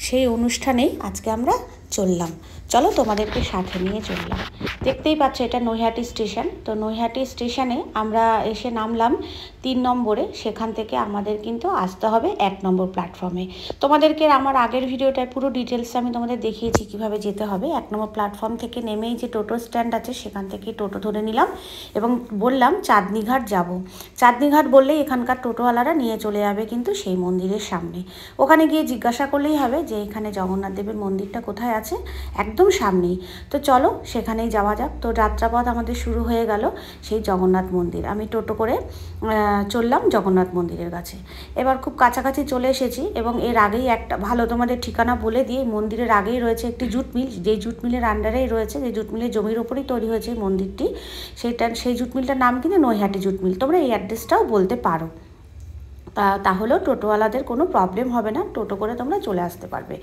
সেই অনুষ্ঠানেই আজকে আমরা চললাম। চলো তোমাদেরকে সাথে নিয়ে চললাম। দেখতেই পাচ্ছ এটা নৈহাটি স্টেশন। তো নৈহাটি স্টেশনে আমরা এসে নামলাম 3 নম্বরে। সেখান থেকে আমাদের কিন্তু আসতে হবে 1 নম্বর প্ল্যাটফর্মে। তোমাদেরকে আমার আগের ভিডিওটায় পুরো ডিটেলস আমি তোমাদের দেখিয়েছি কিভাবে যেতে হবে। 1 নম্বর প্ল্যাটফর্ম থেকে নেমেই যে টোটো স্ট্যান্ড আছে সেখান থেকে টোটো ধরে নিলাম এবং বললাম চাঁদনীঘাট যাব। চাঁদনীঘাট বললেই এখানকার টোটোওয়ালারা নিয়ে চলে যাবে কিন্তু সেই মন্দিরের সামনে। ওখানে গিয়ে জিজ্ঞাসা করলেই হবে যে এখানে জগন্নাথ দেবের মন্দিরটা কোথায় আছে, একদম সামনেই। তো চলো সেখানেই যাওয়া যাক। তো যাত্রাপথ আমাদের শুরু হয়ে গেল সেই জগন্নাথ মন্দির। আমি টোটো করে চললাম জগন্নাথ মন্দিরের কাছে। এবার খুব কাছাকাছি চলে এসেছি এবং এর আগেই একটা ভালো তোমাদের ঠিকানা বলে দিয়ে, মন্দিরের আগেই রয়েছে একটি জুট মিল। যেই জুট মিলের আন্ডারেই রয়েছে, যে জুট মিলের জমির ওপরেই তৈরি হয়েছে এই মন্দিরটি, সেই জুট মিলটার নাম কিন্তু নৈহাটি জুট মিল। তোমরা এই অ্যাড্রেসটাও বলতে পারো, তাহলেও টোটোওয়ালাদের কোনো প্রবলেম হবে না, টোটো করে তোমরা চলে আসতে পারবে।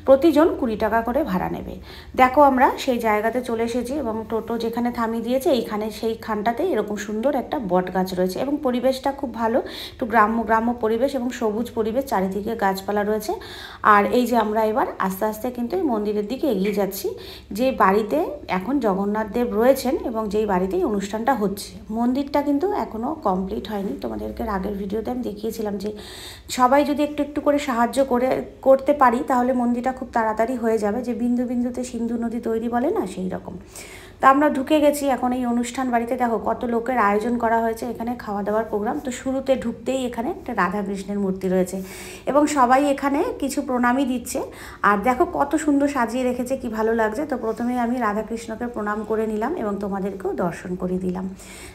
প্রতিজন 20 টাকা করে ভাড়া নেবে। দেখো আমরা সেই জায়গাতে চলে এসেছি এবং টোটো যেখানে থামিয়ে দিয়েছে এইখানে সেইখানটাতে এরকম সুন্দর একটা বট গাছ রয়েছে এবং পরিবেশটা খুব ভালো, একটু গ্রাম্য পরিবেশ এবং সবুজ পরিবেশ, চারিদিকে গাছপালা রয়েছে। আর এই যে আমরা এবার আস্তে আস্তে কিন্তু এই মন্দিরের দিকে এগিয়ে যাচ্ছি, যে বাড়িতে এখন জগন্নাথ দেব রয়েছেন এবং যেই বাড়িতেই অনুষ্ঠানটা হচ্ছে। মন্দিরটা কিন্তু এখনও কমপ্লিট হয়নি। তোমাদেরকে আগের ভিডিওতে আমি দেখিয়েছিলাম যে সবাই যদি একটু একটু করে সাহায্য করতে পারি তাহলে মন্দিরটা খুব তাড়াতাড়ি হয়ে যাবে। যে বিন্দু বিন্দুতে সিন্ধু নদী তৈরি বলে না, সেই রকম। তা আমরা ঢুকে গেছি এখন এই অনুষ্ঠান বাড়িতে। দেখো কত লোকের আয়োজন করা হয়েছে, এখানে খাওয়া দাওয়ার প্রোগ্রাম। তো শুরুতে ঢুকতেই এখানে একটা রাধাকৃষ্ণের মূর্তি রয়েছে এবং সবাই এখানে কিছু প্রণামই দিচ্ছে। আর দেখো কত সুন্দর সাজিয়ে রেখেছে, কি ভালো লাগছে। তো প্রথমে আমি রাধাকৃষ্ণকে প্রণাম করে নিলাম এবং তোমাদেরকেও দর্শন করে দিলাম।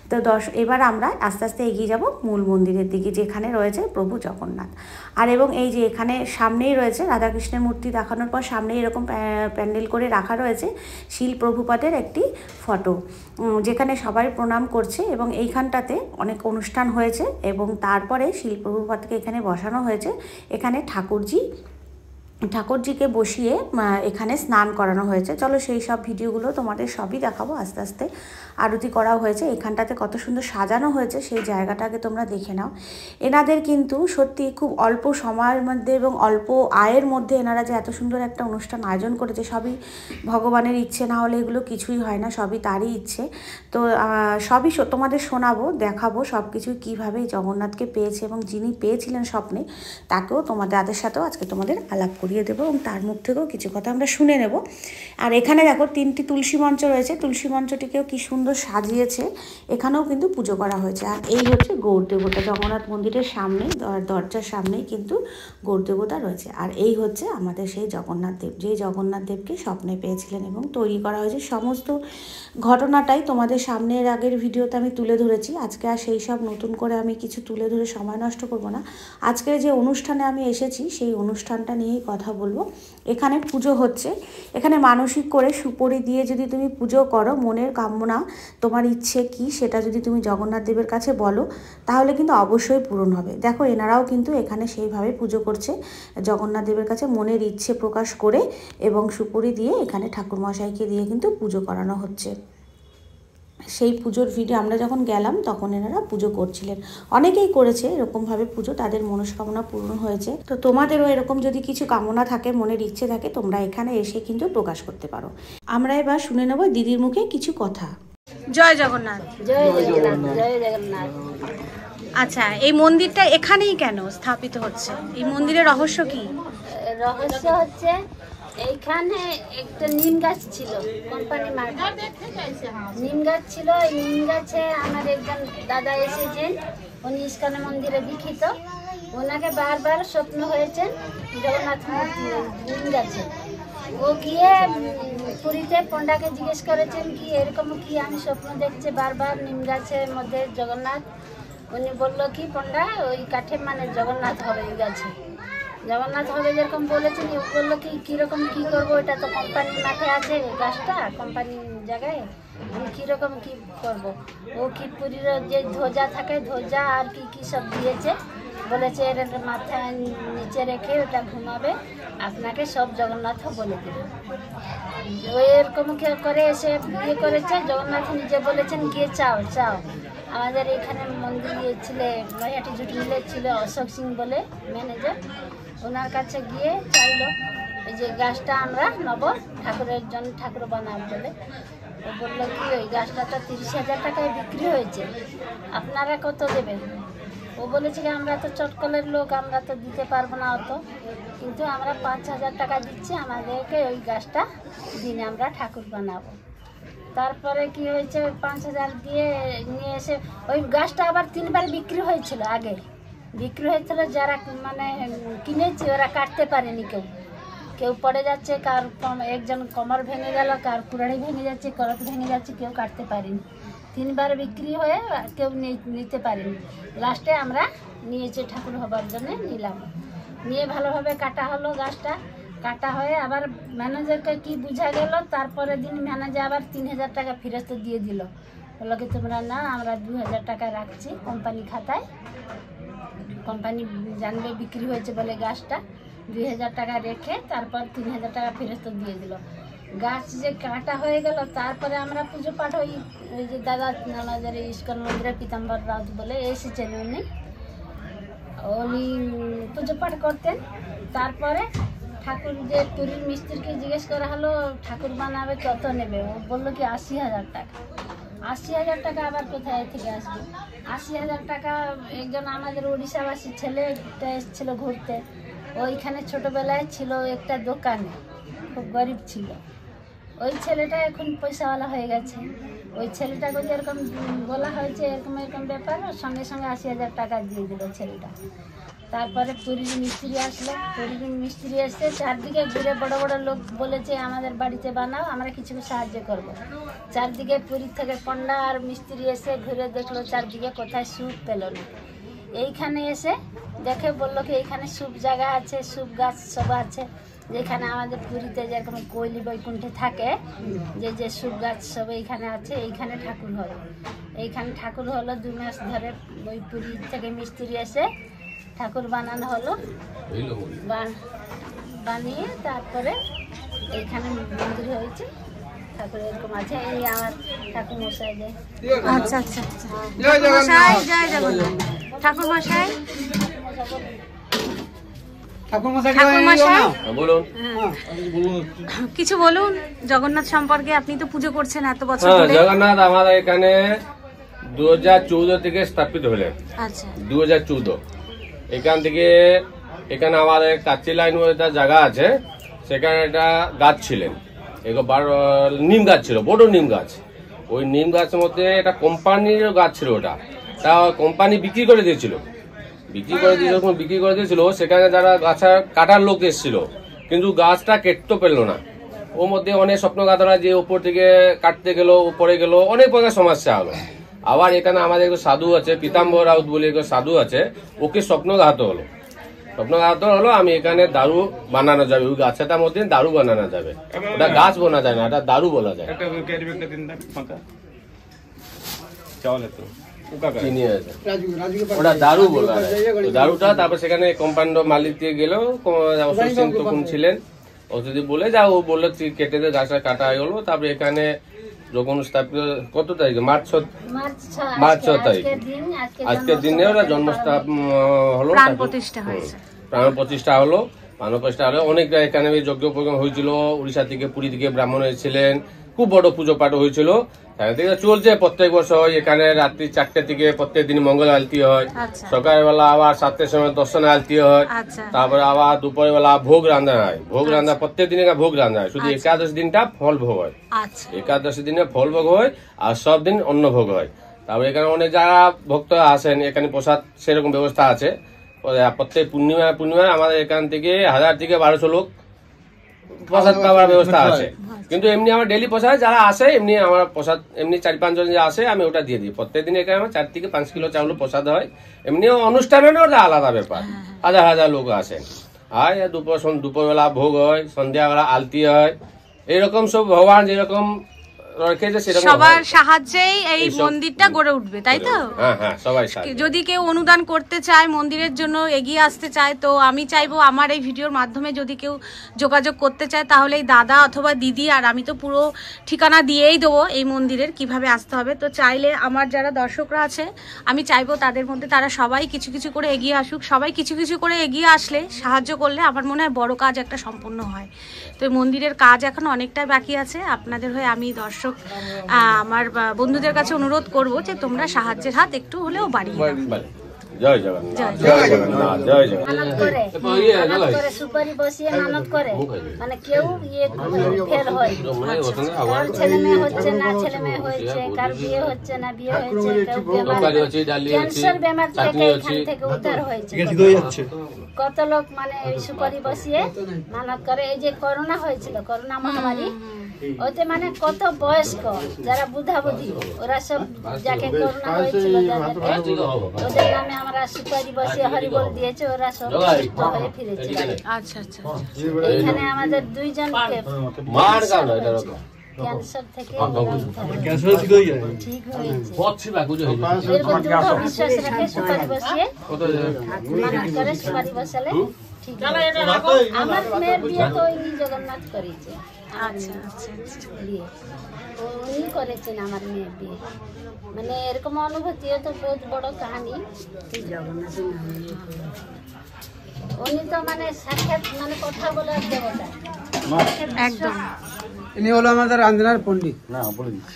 তো এবার আমরা আস্তে আস্তে এগিয়ে যাব মূল মন্দিরের দিকে, যেখানে রয়েছে প্রভু জগন্নাথ। আর এবং এই যে এখানে সামনেই রয়েছে রাধাকৃষ্ণের মূর্তি দেখানোর পর সামনেই এরকম প্যান্ডেল করে রাখা রয়েছে শিল প্রভুপাদের একটি ফটো, যেখানে সবাই প্রণাম করছে এবং এইখানটাতে অনেক অনুষ্ঠান হয়েছে এবং তারপরে শিল প্রভুপাদকে এখানে বসানো হয়েছে। এখানে ঠাকুরজিকে বসিয়ে এখানে স্নান করানো হয়েছে। চলো সেই সব ভিডিওগুলো তোমাদের সবই দেখাবো আস্তে আস্তে। আরতি করাও হয়েছে, এখানটাতে কত সুন্দর সাজানো হয়েছে সেই জায়গাটাকে তোমরা দেখে নাও। এনাদের কিন্তু সত্যি খুব অল্প সময়ের মধ্যে এবং অল্প আয়ের মধ্যে এনারা যে এত সুন্দর একটা অনুষ্ঠান আয়োজন করেছে, সবই ভগবানের ইচ্ছে, না হলে এগুলো কিছুই হয় না, সবই তারই ইচ্ছে। তো সবই তোমাদের শোনাবো, দেখাবো সব কিছু কীভাবে জগন্নাথকে পেয়েছে এবং যিনি পেয়েছিলেন স্বপ্নে তাকেও তাদের সাথেও আজকে তোমাদের আলাপ করিয়ে দেবো এবং তার মুখ থেকেও কিছু কথা আমরা শুনে নেব। আর এখানে দেখো 3টি তুলসী মঞ্চ রয়েছে, তুলসী মঞ্চটিকেও কি সুন্দর সাজিয়েছে, এখানেও কিন্তু পুজো করা হয়েছে। আর এই হচ্ছে গৌর দেবতা, জগন্নাথ মন্দিরের সামনে দরজার সামনেই কিন্তু গৌর দেবতা রয়েছে। আর এই হচ্ছে আমাদের সেই জগন্নাথ দেব, যেই জগন্নাথ দেবকে স্বপ্নে পেয়েছিলেন এবং তৈরি করা হয়েছে। সমস্ত ঘটনাটাই তোমাদের সামনের আগের ভিডিওতে আমি তুলে ধরেছি। আজকে আর সেই সব নতুন করে আমি কিছু তুলে ধরে সময় নষ্ট করব না। আজকের যে অনুষ্ঠানে আমি এসেছি সেই অনুষ্ঠানটা নিয়েই কথা বলবো। এখানে পুজো হচ্ছে, এখানে মানসিক করে সুপরি দিয়ে যদি তুমি পুজো করো, মনের কামনা তোমার ইচ্ছে কি সেটা যদি তুমি জগন্নাথ দেবের কাছে বলো তাহলে কিন্তু অবশ্যই পূরণ হবে। দেখো এনারাও কিন্তু এখানে সেইভাবে পুজো করছে, জগন্নাথ দেবের কাছে মনের ইচ্ছে প্রকাশ করে এবং সুপরি দিয়ে এখানে ঠাকুরমশাইকে দিয়ে কিন্তু পুজো করানো হচ্ছে। সেই পুজোর ভিডিও আমরা যখন গেলাম তখন এনারা পুজো করছিলেন, অনেকেই করেছে এরকমভাবে পুজো, তাদের মনস্কামনা পূর্ণ হয়েছে। তো তোমাদেরও এরকম যদি কিছু কামনা থাকে, মনের ইচ্ছে থাকে, তোমরা এখানে এসে কিন্তু প্রকাশ করতে পারো। আমরা এবার শুনে নেব দিদির মুখে কিছু কথা। জয় জগন্নাথ। জয় জগন্নাথ, জয় জগন্নাথ। আচ্ছা, এই মন্দিরটা এখানেই কেন স্থাপিত হচ্ছে? এই মন্দিরের রহস্য কি? রহস্য হচ্ছে এইখানে একটা নিম গাছ ছিল, কোম্পানি মার্কেট নিম গাছ ছিল। এই নিম গাছে আমার একজন দাদা এসেছেন, উনি ইস্কন মন্দিরে দীক্ষিত। ওনাকে বারবার স্বপ্ন হয়েছে জগন্নাথ নিম গাছে। ও গিয়ে পুরীতে পণ্ডাকে জিজ্ঞেস করেছেন কি এরকম কি আমি স্বপ্ন দেখছি বারবার নিম গাছের মধ্যে জগন্নাথ। উনি বললো কি পণ্ডা ওই কাঠে মানে জগন্নাথ হবে, ওই গাছে জগন্নাথ হবে যেরকম বলেছেন। ও বললো কি কীরকম কী করবো, এটা তো কোম্পানির মাঠে আছে গাছটা, কোম্পানির জায়গায়, আমি কীরকম কী করবো। ও কি পুরীর যে ধ্বজা থাকে, ধ্বজা আর কি কী সব দিয়েছে, বলেছে এর মাথায় নিচে রেখে ওটা ঘুমাবে, আপনাকে সব জগন্নাথ বলে দেবে। ওই এরকম করে এসে বিয়ে করেছে। জগন্নাথ নিজে বলেছেন গিয়ে চাও চাও। আমাদের এখানে মন্দির ছিল, নৈহাটি জুট মিলের ছিল অশোক সিং বলে ম্যানেজার, ওনার কাছে গিয়ে চাইলো। এই যে গাছটা আমরা নেব ঠাকুরের জন্য, ঠাকুর বানাবো বলে। ও বললো কি ওই গাছটা তো 30,000 টাকায় বিক্রি হয়েছে, আপনারা কত দেবেন? ও বলেছে কি আমরা তো চটকলের লোক, আমরা তো দিতে পারবো না অত, কিন্তু আমরা 5,000 টাকা দিচ্ছি, আমাদেরকে ওই গাছটা দিনে আমরা ঠাকুর বানাবো। তারপরে কি হয়েছে, 5,000 দিয়ে নিয়ে এসে ওই গাছটা আবার 3বার বিক্রি হয়েছিল। আগে বিক্রি হয়েছিল, যারা মানে কিনেছে ওরা কাটতে পারেনি, কেউ পড়ে যাচ্ছে, কার একজন কোমর ভেঙে গেল, কার কুড়াড়ি ভেঙে যাচ্ছে, করত ভেঙে যাচ্ছে, কেউ কাটতে পারেনি। 3বার বিক্রি হয়ে কেউ নিতে পারেনি। লাস্টে আমরা নিয়েছি ঠাকুর হবার জন্য, নিলাম, নিয়ে ভালোভাবে কাটা হলো। গাছটা কাটা হয়ে আবার ম্যানেজারকে কি বোঝা গেল, তারপরে দিন ম্যানেজার আবার 3,000 টাকা ফেরত দিয়ে দিল। বললো কি তোমরা না, আমরা 2,000 টাকা রাখছি কোম্পানি খাতায়, কোম্পানি জানবে বিক্রি হয়েছে বলে গাছটা। 2,000 টাকা রেখে তারপর 3,000 টাকা ফেরত দিয়ে দিল। গাছ যে কাটা হয়ে গেল, তারপরে আমরা পুজো পাঠ ওই যে দাদা আমাদের ইস্কন মন্দিরে পীতাম্বর রাউত বলে এসেছেন, উনি পুজো পাঠ করতেন। তারপরে ঠাকুর যে পুরীর মিস্ত্রিকে জিজ্ঞেস করা হলো ঠাকুর বানাবে কত নেবে, ও বললো কি 80,000 টাকা। 80,000 টাকা আবার কোথায় থেকে আসবে? 80,000 টাকা একজন আমাদের উড়িষ্যাবাসী ছেলেটা এসেছিল ঘুরতে, ওইখানে ছোটবেলায় ছিল একটা দোকানে, খুব গরিব ছিল। ওই ছেলেটা এখন পয়সাওয়ালা হয়ে গেছে। ওই ছেলেটাকে যেরকম বলা হয়েছে এরকম এরকম ব্যাপার, সঙ্গে সঙ্গে 80,000 টাকা দিয়ে দিল ছেলেটা। তারপরে পুরীর মিস্ত্রি আসলো, পুরীর মিস্ত্রি এসে চারদিকে ঘুরে বড় বড় লোক বলেছে আমাদের বাড়িতে বানাও, আমরা কিছু সাহায্য করব। চারদিকে পুরী থেকে পণ্ডা আর মিস্ত্রি এসে ঘুরে দেখলো চারদিকে, কোথায় সুপ পেল না। এইখানে এসে দেখে বললো কি এইখানে সুপ জায়গা আছে, সুপ গাছ সব আছে, যেখানে আমাদের পুরীতে যেরকম কৈলি বৈকুণ্ঠে থাকে যে সুপ গাছ সব এইখানে আছে, এইখানে ঠাকুর হলো। এইখানে ঠাকুর হলো 2 মাস ধরে। ওই পুরী থেকে মিস্ত্রি এসে ঠাকুর বানানো হলো, বানিয়ে তারপরে এইখানে মন্দির হয়েছে। ঠাকুর এরকম আছে, এই আমার ঠাকুর মশাই দেয়। আচ্ছা আচ্ছা, জয় জগন্নাথ, জয় জগন্নাথ। ঠাকুর মশাই, কিছু বলুন জগন্নাথ সম্পর্কে। আপনি তো পুজো করছেন এত বছর ধরে। জগন্নাথ আমাদের এখানে 2014 থেকে স্থাপিত হলেন। আচ্ছা, 2014 এখান থেকে এখানে আমাদের কাচ্চি লাইন একটা জায়গা আছে, সেখানে একটা গাছ ছিলেন, নিম গাছ ছিল, বড় নিম গাছ। ওই নিম গাছের মধ্যে একটা কোম্পানির গাছ ছিল, ওটা তা কোম্পানি বিক্রি করে দিয়েছিল। বিক্রি করে দিয়েছিল সেখানে যারা গাছ কাটার লোক এসেছিল, কিন্তু গাছটা কেটতে পেল না। ওর মধ্যে অনেক স্বপ্নঘাতরা, যে উপর থেকে কাটতে গেল, উপরে গেল, অনেক প্রকার সমস্যা হলো। আবার এখানে আমাদের সাধু আছে, পীতাম্বর রাউত বলে সাধু আছে, ওকে স্বপ্নঘাত হলো। আমি এখানে দারু বানানো যাবে, ওই গাছটার মধ্যে দারু বানানো যাবে। ওটা গাছ বোনা যায় না, এটা দারু বলা যায়। ওটা দারু বলা যায়, দারুটা। তারপর সেখানে কোম্পানির মালিক দিয়ে গেল, তখন ছিলেন, ও যদি বলে যাও, ও বললো কেটে দিয়ে গাছটা কাটা হয়ে গেলো। তারপরে এখানে যখন স্থাপিত, কত তারিখে, মার্চ 6 তারিখ, আজকের দিনে ওরা জন্মস্থাপ হলো, প্রাণ প্রতিষ্ঠা হলো। অনেকটা এখানে যজ্ঞ প্রোগ্রাম হয়েছিল, উড়িষ্যা থেকে, পুরী থেকে ব্রাহ্মণ এসেছিলেন, খুব বড় পুজো পাঠ হয়েছিল। চলছে প্রত্যেক বছর। এখানে রাত্রি 4টে থেকে প্রত্যেক দিন মঙ্গল আলতি হয়, সকালবেলা আবার 7টার সময় দর্শন আলতি হয়, তারপরে আবার দুপুরের বেলা ভোগ রান্না হয়। প্রত্যেক দিনে ভোগ রান্না হয়, শুধু একাদশ দিনটা ফল ভোগ হয়। একাদশী দিনে ফল ভোগ হয়, আর সব দিন অন্ন ভোগ হয়। তারপরে এখানে অনেক যারা ভক্ত আসেন, এখানে প্রসাদ সেরকম ব্যবস্থা আছে। প্রত্যেক পূর্ণিমায় আমাদের এখান থেকে 1000 থেকে 1200 লোক প্রসাদ পাওয়ার ব্যবস্থা আছে। কিন্তু এমনি আমার ডেলি প্রসাদ যারা আসে, এমনি আমার প্রসাদ এমনি 4-5 জন যে আসে, আমি ওটা দিয়ে দিই। প্রত্যেকদিন এখানে আমার 4 থেকে 5 কিলো চাউল প্রসাদ হয়। এমনি অনুষ্ঠানে ওটা আলাদা ব্যাপার, হাজার হাজার লোক আসেন। আর দুপুরবেলা ভোগ হয়, সন্ধ্যাবেলা আলতি হয়, এইরকম সব ভগবান যেরকম রেখেছে সেরকম সবার সাহায্যেই এই মন্দিরটা গড়ে উঠবে, তাই তো? হ্যাঁ সবাই সাহায্য। যদি কেউ অনুদান করতে চায়, মন্দিরের জন্য এগিয়ে আসতে চায়, তো আমি চাইবো আমার এই ভিডিওর মাধ্যমে যদি কেউ যোগাযোগ করতে চায় তাহলে এই দাদা অথবা দিদি, আর আমি তো পুরো ঠিকানা দিয়েই দেবো এই মন্দিরের কিভাবে আসতে হবে। তো চাইলে আমার যারা দর্শকরা আছে আমি চাইবো তাদের মধ্যে তারা সবাই কিছু কিছু করে এগিয়ে আসুক। সবাই কিছু কিছু করে এগিয়ে আসলে, সাহায্য করলে আমার মনে হয় বড় কাজ একটা সম্পূর্ণ হয়। তো এই মন্দিরের কাজ এখন অনেকটাই বাকি আছে। আপনাদের হয়ে আমি দর্শক আমার বন্ধুদের কাছে অনুরোধ করব যে তোমরা সাহায্যের হাত একটু হলেও বাড়িয়ে দাও। জয় জগন্নাথ, জয় জগন্নাথ, জয় জগন্নাথ। মানত করে সুপারি বসিয়ে মানত করে, মানে কেউ ফেল হয়, কার ছেলে মেয়ে হচ্ছে না, ছেলে মেয়ে হয়েছে, কার বিয়ে হচ্ছে না, বিয়ে হয়েছে, ক্যান্সার বেমার থেকে এখান থেকে উদ্ধার হয়েছে। কত লোক মানে এই সুপারি বসিয়ে মানত করে। এই যে করোনা হয়েছিল, করোনা মহামারী, ওতে মানে কত বয়স্ক যারা বুধাবুধি, ওরা সব যাকে করোনা হয়েছিল ওদের নামে আমরা সুপারি বসিয়ে হরিবোল দিয়েছে, ওরা সব সুস্থ হয়ে ফিরেছে। আচ্ছা আচ্ছা, এখানে আমাদের 2 জনকে ক্যান্সার থেকে ঠিক হয়েছে। এরকম দৃঢ় বিশ্বাস রেখে সুপারি বসিয়ে মানত করে, সুপারি বসালে ঠিক হয়েছে। আমার মেয়ের বিয়ে তো ইনি জগন্নাথ করেছে। আচ্ছা আচ্ছা আচ্ছা, বিয়ে উনি করেছেন আমার মেয়ের বিয়ে। মানে এরকম অনুভূতি তো বহুত বড় কাহিনী। উনি তো মানে সাক্ষাৎ মানে কথা বলার দেবতা একদম। ইনি হলো আমাদের আঞ্জনার পণ্ডিত। না বলে দিচ্ছি,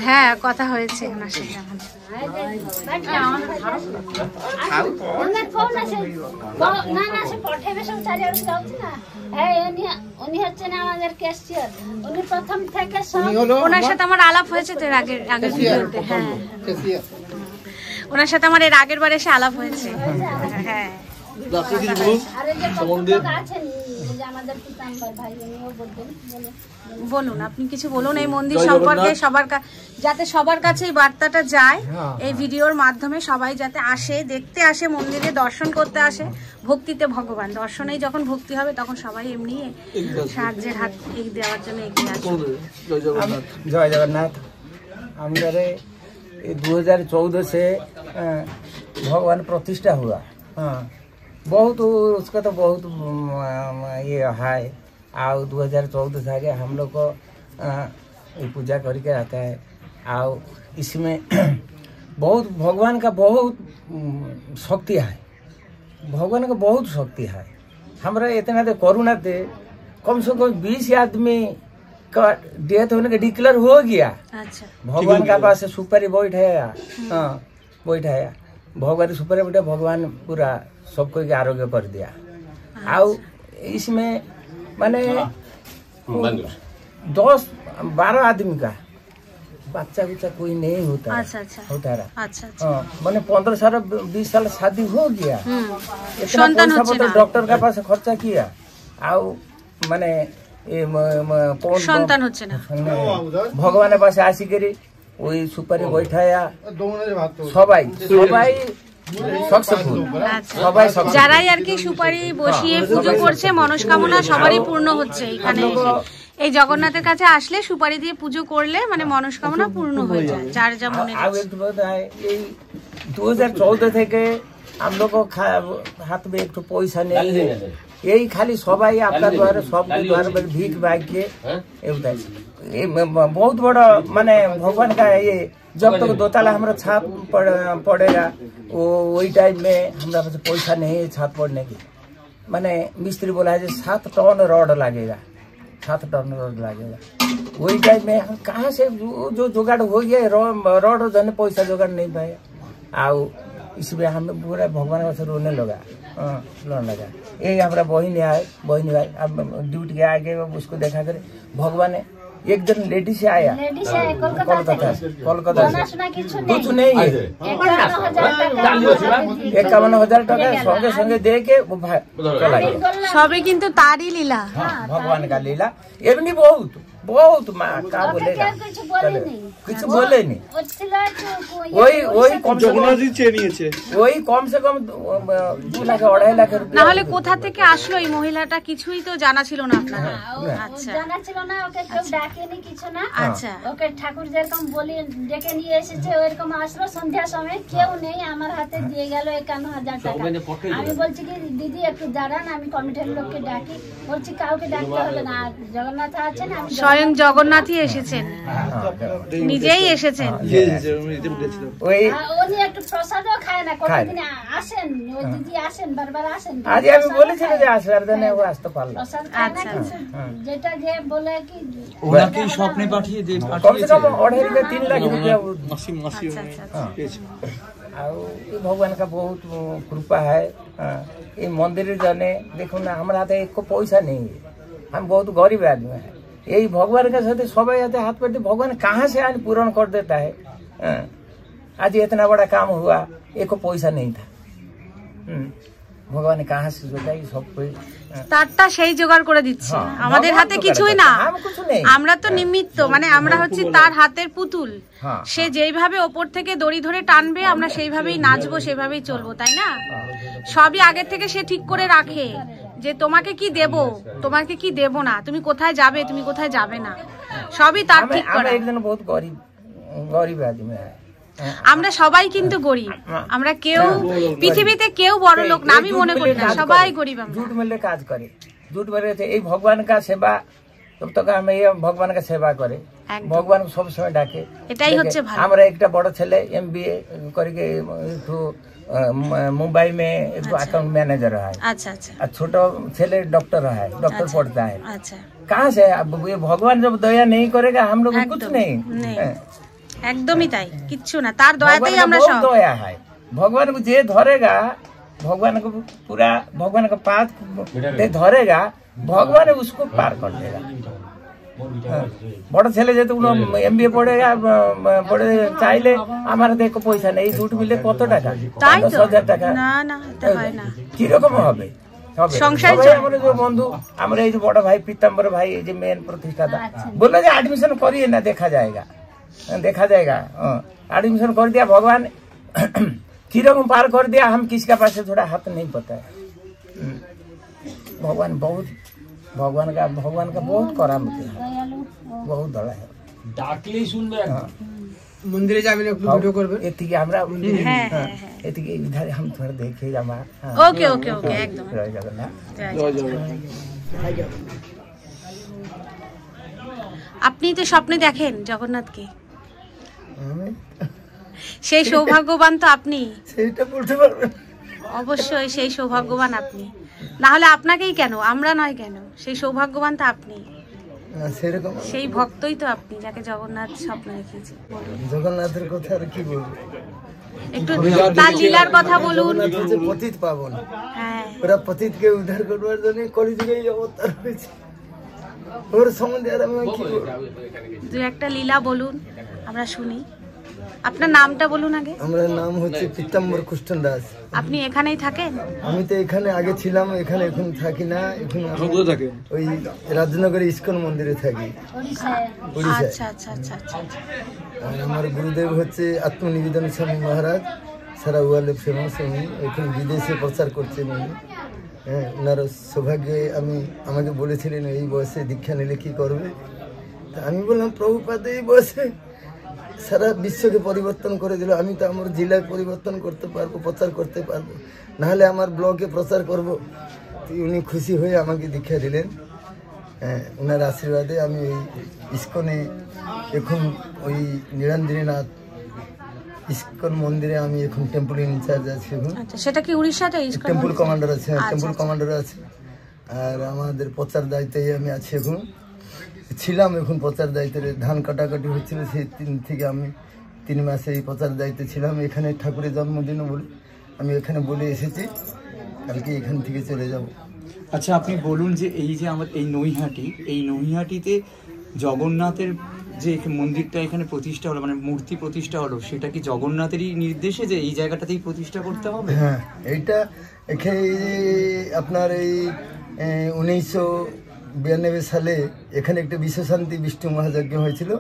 হ্যাঁ কথা হয়েছে ওনার সাথে আমাদের। উনি হচ্ছেন আমাদের ক্যাশিয়ার। উনি প্রথম থেকে ওনার সাথে আমার আলাপ হয়েছে তো এর আগের ভিডিওতে। হ্যাঁ, ওনার সাথে আমার এর আগের বার এসে আলাপ হয়েছে। হ্যাঁ, বলুন, আপনি কিছু বলুন এই মন্দির সম্পর্কে, যাতে সবার কাছে এই বার্তাটা যায়। এই ভিডিওর মাধ্যমে সবাই যাতে আসে, দেখতে আসে, মন্দিরে দর্শন করতে আসে। ভক্তিতে ভগবান, দর্শনেই যখন ভক্তি হবে তখন সবাই এমনি সাহায্যের হাত দেওয়ার জন্য এগিয়ে আসে। জয় জগन्नाथ। আমাদের 2014 से भगवान प्रतिष्ठा हुआ। हाँ, बहुत उसका तो बहुत ये है। आओ 2014 से आगे हम लोग को ये पूजा करके आता है। आओ इसमें बहुत भगवान का बहुत शक्ति है, भगवान का बहुत शक्ति है। हमारा इतना तो कोरोना थे, कम से कम 20 आदमी का डेथ होने का डिक्लेयर हो गया। अच्छा, भगवान का पास सुपारी बैठाया। हाँ, बैठाया भगवान सुपारी बैठा, भगवान पूरा सबको के आरोग्य कर दिया। आओ इसमें माने 10-12 आदमी का बच्चा कोई नहीं होता। अच्छा अच्छा, होता रहा। अच्छा अच्छा, हाँ, मैंने 15 साल 20 साल शादी हो गया, इतना पैसा डॉक्टर का पास खर्चा किया। आओ माने সন্তান হচ্ছে না, ভগবানের পাশে আসি করি ওই সুপারি বৈঠায়া সবাই সাকসেসফুল। যারাই আর কি সুপারি বসিয়ে পুজো করছে, মনস্কামনা সবারই পূর্ণ হচ্ছে। এখানে এই জগন্নাথের কাছে আসলে সুপারি দিয়ে পুজো করলে মানে মনস্কামনা পূর্ণ হয়ে যায়, যার যা মনে হচ্ছে। 2014 থেকে हम लोग को हाथ में एक तो पैसा नहीं है, यही खाली सबाई आपका द्वारा सब द्वारा भीख भाग के बहुत बड़ा माने भगवान का ये जब तक 2 ताला हमारा छाप पड़ेगा वो वही टाइम में हमारा पास पैसा नहीं है छाप पड़ने की। माने मिस्त्री बोला है 7 टन रॉड लगेगा, 7 टन रॉड लगेगा। वही टाइम में कहाँ से जो जुगाड़ हो गया रॉड जाने पैसा जुगाड़ नहीं पाया। आओ इसमें हम पूरा भगवान का रोने लगा, रोने लगा। ये हमारा बहन आए, बहन भाई अब ड्यूटी के आगे उसको देखा करे भगवान एक दिन लेडी से आया, कोलकाता कुछ नहीं है, 51,000 টাকা संगे संगे दे के वो चला गया। সবই কিন্তু তারই লীলা, भगवान का लीला। एमनी बहुत बहुत का बोलेगा কিছু বলেনি ওই কম সে কম 2 লাখ 2.5 লাখ রুপিয়া। না হলে কোথা থেকে আসলো এই মহিলাটা কিছুই তো জানা ছিল না আপনার? আচ্ছা, জানা ছিল না, ওকে কেউ ডাকেনি কিছু না। আচ্ছা, ওকে ঠাকুর যেরকম বলি ডেকে নিয়ে এসেছে ওইরকম আসলো, সন্ধ্যার সময় কেউ নেই, আমার হাতে দিয়ে গেল 51,000 টাকা। আমি বলছি কি দিদি একটু দাঁড়ান, আমি কমিটির লোককে ডাকি। বলছি কাউকে ডাকতে হবে না, জগন্নাথ আছেন, আমি স্বয়ং জগন্নাথই এসেছেন, নিজেই এসেছেন। উনি একটু প্রসাদও খায় না, কতদিন আসেন ওই দিদি, আসেন বারবার আসেন। আজ আমি বলেছিলাম যে আসার জন্য ও আসতে পারলো। প্রসাদ খায় না কিছু, যেটা যে বলে কি ওনাকে স্বপ্নে পাঠিয়ে দিয়ে কমসে কম 2.5 3 লাখ रुपया। भगवान का बहुत कृपा है। ये मंदिर जाने देखो ना, हमारे हाथ एक पैसा नहीं है, हम बहुत गरीब आदमी है। यही भगवान के साथ सब आते हाथ पड़ते, भगवान कहाँ से आज पूर्ण कर देता है। आज इतना बड़ा काम हुआ, एक पैसा नहीं था, ভগবান কাহা সে জোগাই সব কই, তারটা সেই জোগাড় করে দিচ্ছে, আমাদের হাতে কিছুই না, আমরা তো নিমিত্ত, মানে আমরা হচ্ছে তার হাতের পুতুল। সে যেইভাবে ওপর থেকে দড়ি ধরে টানবে আমরা সেইভাবেই নাচবো, সেইভাবেই চলবো, তাই না? সবই আগের থেকে সে ঠিক করে রাখে যে তোমাকে কি দেব, তোমাকে কি দেব না, তুমি কোথায় যাবে, তুমি কোথায় যাবে না, সবই তার ঠিক করা। একজন বহুত গরিব গরিব আদমি। আমরা সবাই কিন্তু গরিব, আমরা কেউ পৃথিবীতে কেউ বড় লোক না, আমি মনে করি না, সবাই গরিব। আমরা झूठ मिले काज करे, झूठ मिले এই भगवान का सेवा, तब तक हम ये भगवान का सेवा करे, भगवान को सब समय डाके, এটাই হচ্ছে ভালো। আমরা একটা বড় ছেলে MBA करके একটু मुंबई में एक अकाउंट मैनेजर है। अच्छा अच्छा। और छोटा ছেলে डॉक्टर है, डॉक्टर पढ़ता है। अच्छा, कहाँ से ये भगवान जब दया नहीं करेगा हम लोग कुछ नहीं। একদমই তাই, কিচ্ছু না, তার দয়াতেই আমরা সব। দয়া है भगवान को जे धरेगा, भगवान को पूरा भगवान का पाथ धरेगा, भगवान उसको पार कर देगा। बड़ ছেলে যেহেতু MBA পড়েগা, পড়ে চাইলে আমার দেখো পয়সা নেই, ঝুট মিলে কত টাকা, 10,000 টাকা, না না এটা হয় না, কি রকম হবে সংসার। আমার যে বন্ধু, আমরা এই যে বড় ভাই पीताम्बर भाई, এই যে মেন প্রতিষ্ঠাতা, বললো যে एडमिशन करिए ना, देखा जाएगा देखा जाएगा। एडमिशन कर दिया, भगवान किरकम पार कर दिया, हम किसका पास से थोड़ा हाथ नहीं पता है। भगवान बहुत, भगवान का बहुत करामती है, बहुत बड़ा है। ডাকলেই শুনবে। মন্দিরে যাবেন, একটু ভিডিও করবেন। এদিকে আমরা এদিকে ইধার हम थोड़ा देखे जामा। ওকে ওকে ওকে, একদম জয় জগন্নাথ। আপনি তো স্বপ্নে দেখেন জগন্নাথকে, সেই সৌভাগ্যবান তো আপনি, সেটা বলতে পারবেন? অবশ্যই সেই সৌভাগ্যবান আপনি, না হলে আপনাকেই কেন, আমরা নয় কেন, সেই সৌভাগ্যবান তো আপনি, সেরকম সেই ভক্তই তো আপনি, যাকে জগন্নাথ স্বপ্ন দেখিয়েছে। জগন্নাথের কথা আর কি বলবো, একটু তার লীলার কথা বলুন। পতিত পাবন, হ্যাঁ, ওরা পতিতকে উদ্ধার করবার জন্য কলিযুগে অবতার হয়েছে, ওর সম্বন্ধে আর আমি কি বলবো? দু একটা লীলা বলুন, আমরা শুনি। আপনার নামটা বলুন আগে। আমার নাম হচ্ছে পীতাম্বর কৃষ্ণ দাস। আপনি এখানেই থাকেন? আমি তো এখানে আগে ছিলাম, এখানে এখন থাকি না, এখন ওই রাজনগরে ইস্কন মন্দিরে থাকি। আচ্ছা আচ্ছা আচ্ছা আচ্ছা। আর আমার গুরুদেব হচ্ছে আত্মনিবেদন স্বামী মহারাজ, সারা ওয়ার্ল্ডে ফেমাস। উনি এখন বিদেশে প্রচার করছেন উনি। হ্যাঁ, ওনার সৌভাগ্যে আমাকে বলেছিলেন এই বয়সে দীক্ষা নিলে কি করবে, তা আমি বললাম প্রভুপাদ এই বয়সে সারা বিশ্বকে পরিবর্তন করে দিল, আমি তো আমার জেলায় পরিবর্তন করতে পারবো, প্রচার করতে পারবো, নাহলে আমার ব্লগে প্রচার করব। উনি খুশি হয়ে আমাকে দীক্ষা দিলেন। হ্যাঁ, ওনার আশীর্বাদে আমি ওই ইস্কনে এখন ওই নীলান্দ্রীনাথ ইস্কন মন্দিরে আমি এখন টেম্পল ইনচার্জ আছি। এখন সেটা কি উড়িষ্যাতে টেম্পল কমান্ডার আছে, টেম্পল কমান্ডার আছে। আর আমাদের প্রচার দায়িত্বে আমি আছি, এখন ছিলাম, এখন প্রচার দায়িত্বে। ধান কাটাকাটি হচ্ছিল, সেই 3 থেকে আমি 3 মাসে এই প্রচার দায়িত্বে ছিলাম। এখানে ঠাকুরের জন্মদিনও বলে আমি এখানে বলে এসেছি, কালকে এখান থেকে চলে যাব। আচ্ছা, আপনি বলুন যে এই যে আমার এই নৈহাটি, এই নৈহাটিতে জগন্নাথের যে মন্দিরটা এখানে প্রতিষ্ঠা হলো, মানে মূর্তি প্রতিষ্ঠা হলো, সেটা কি জগন্নাথেরই নির্দেশে যে এই জায়গাটাতেই প্রতিষ্ঠা করতে হবে? হ্যাঁ, এইটা এখানে আপনার এই 1900 92 সালে এখানে একটা বিশ্বশান্তি বিষ্ণু মহাযজ্ঞ হয়েছিল।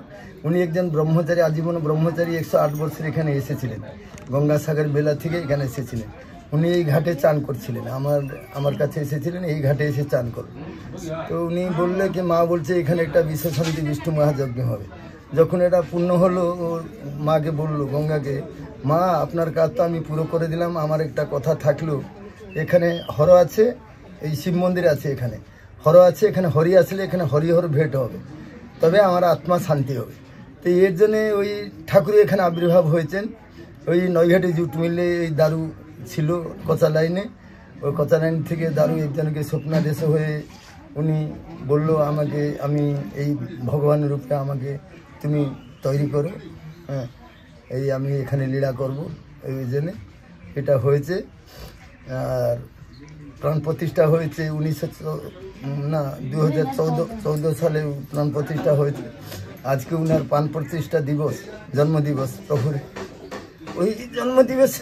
উনি একজন ব্রহ্মচারী, আজীবন ব্রহ্মচারী, 108 বছর এখানে এসেছিলেন, গঙ্গাসাগর বেলা থেকে এখানে এসেছিলেন। উনি এই ঘাটে চান করছিলেন, আমার কাছে এসেছিলেন, এই ঘাটে এসে চান করুন। তো উনি বললে কি মা বলছে এখানে একটা বিশ্বশান্তি বিষ্ণু মহাযজ্ঞ হবে। যখন এটা পূর্ণ হলো, মাকে বললো, গঙ্গাকে, মা আপনার কাজ তো আমি পুরো করে দিলাম, আমার একটা কথা থাকলো, এখানে হর আছে, এই শিব মন্দির আছে, এখানে হর আছে, এখানে হরি আসলে এখানে হরিহর ভেট হবে, তবে আমার আত্মা শান্তি হবে। তো এর জন্য ওই ঠাকুর এখানে আবির্ভাব হয়েছেন। ওই নৈঘাটে জুট মিলে এই দারু ছিল কচা লাইনে, ওই কচা লাইন থেকে দারু একজনকে স্বপ্নাদেশ হয়ে উনি বললো আমাকে, আমি এই ভগবানের রূপে আমাকে তুমি তৈরি করো, হ্যাঁ এই আমি এখানে লীলা করব, এই জন্য এটা হয়েছে। আর প্রাণ প্রতিষ্ঠা হয়েছে 2014 সালে প্রাণ প্রতিষ্ঠা হয়েছে। আজকে উনার প্রাণ প্রতিষ্ঠা দিবস, জন্মদিবস প্রভুর। ওই জন্মদিবস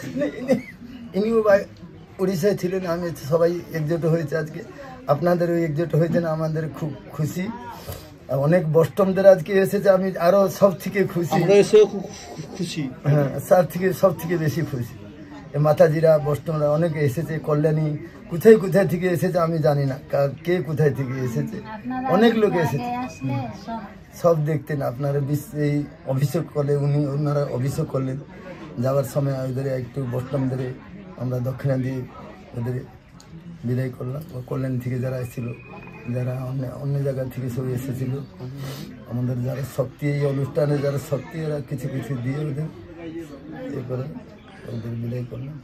ইনিও উড়িষ্যায় ছিলেন, আমি সবাই একজোট হয়েছে আজকে। আপনাদের ওই একজোট হয়েছেন, আমাদের খুব খুশি। অনেক বষ্টমদের আজকে এসেছে, আমি আরো সব থেকে খুশি, হ্যাঁ সব থেকে বেশি খুশি। মাতাজিরা বষ্টমরা অনেকে এসেছে, কল্যাণী কোথায় কোথায় থেকে এসেছে আমি জানি না, কে কোথায় থেকে এসেছে, অনেক লোক এসেছে, সব দেখতেন। আপনারা এই অভিষেক করলে ওনারা অভিষেক করলেন, যাওয়ার সময় ওদের একটু বষ্টমদের আমরা দক্ষিণা দিয়ে ওদের বিদায় করলাম। কল্যাণী থেকে যারা এসেছিল, যারা অন্য জায়গা থেকে সব এসেছিল, আমাদের যারা শক্তি, এই অনুষ্ঠানে যারা শক্তি, এরা কিছু কিছু দিয়ে ওদের এ করে ওদের বিদায় করলাম।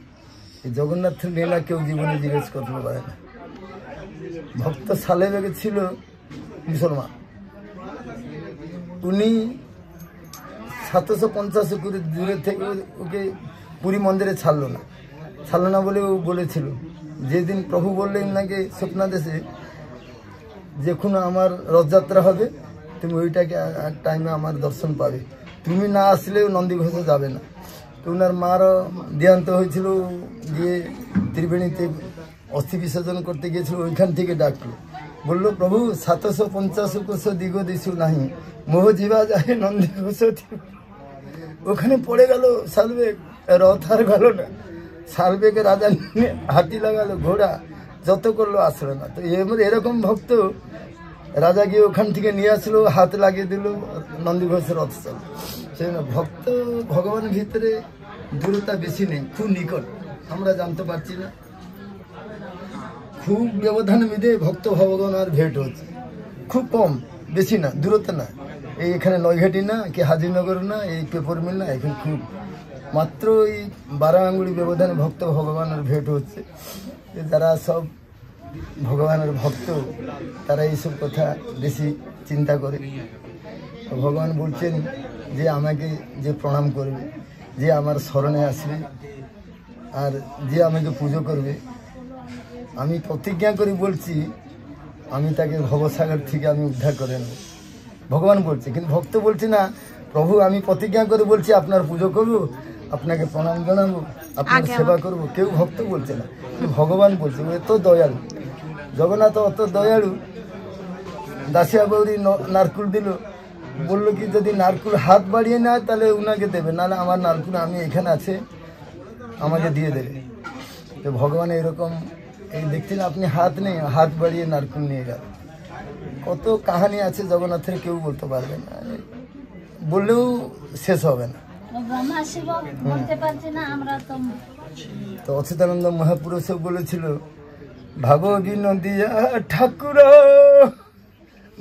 এই জগন্নাথের লীলা কেউ জীবনে জিজ্ঞেস করতে পারে না। ভক্ত সালেবেগে ছিল মুসলমান, উনি 750 করে দূরে থেকে ওকে পুরী মন্দিরে ছাড়লো না বলে ও বলেছিল, যেদিন প্রভু বললেন নাকি স্বপ্নাদেশে, যখন আমার রথযাত্রা হবে তুমি ওইটাকে টাইমে আমার দর্শন পাবে, তুমি না আসলেও নন্দীঘোষে যাবে না। তো ওনার মারও দেহান্ত হয়েছিল, গিয়ে ত্রিবেণীতে অস্থি বিসর্জন করতে গিয়েছিল, ওইখান থেকে ডাকলো, বললো প্রভু 750 কোষ দিগ দিশু নাহি, মোহ জীবা যায় নন্দীঘোষ। ওখানে পড়ে গেল সালবেগ, রথ আর গেল না। সালবেগে রাজা নিয়ে হাতি লাগালো, ঘোড়া যত করলো, আসলো না। তো এরকম ভক্ত রাজা গিয়ে ওখান থেকে নিয়ে আসলো, হাত লাগিয়ে দিল, নন্দীঘোষের রথ চল। সেই ভক্ত ভগবানের ভিতরে দূরতা বেশি নেই, খুব নিকট, আমরা জানতে পারছি না। খুব ব্যবধান মিলে ভক্ত ভগবান আর ভেট হচ্ছে, খুব কম, বেশি না, দূরত্ব না। এই এখানে নৈঘাটি না, কি হাজিরনগর না, এই পেপার মিল না, এখন খুব মাত্র এই 12 আঙ্গুলি ব্যবধানে ভক্ত ভগবানের ভেট হচ্ছে। যারা সব ভগবানের ভক্ত, তারা এইসব কথা বেশি চিন্তা করে। ভগবান বলছেন যে আমাকে যে প্রণাম করবে, যে আমার শরণে আসবে, আর যে আমাকে পুজো করবে, আমি প্রতিজ্ঞা করে বলছি আমি তাকে ভবসাগর থেকে আমি উদ্ধার করে নেব। ভগবান বলছে, কিন্তু ভক্ত বলছে না, প্রভু আমি প্রতিজ্ঞা করে বলছি আপনার পুজো করবো, আপনাকে প্রণাম জানাবো, আপনার সেবা করবো। কেউ ভক্ত বলছে না, কিন্তু ভগবান বলছে। ও এত দয়ালু, জগন্নাথ অত দয়ালু। দাসিয়া গৌরী নারকুল দিল, বললো কি যদি নারকুল হাত বাড়িয়ে নেয় তাহলে উনাকে দেবে, নাহলে আমার নারকুল আমি এখানে আছে আমাকে দিয়ে দেবে। তো ভগবান এরকম, এই দেখছেন আপনি হাত নেই, হাত বাড়িয়ে নারকুল নিয়ে গেল। কত কাহানি আছে জগন্নাথের, কেউ বলতে পারবে না, বললেও শেষ হবে না। তো অচ্যুতানন্দ মহাপুরুষ বলেছিল, ভাব বিনোদিয়া ঠাকুর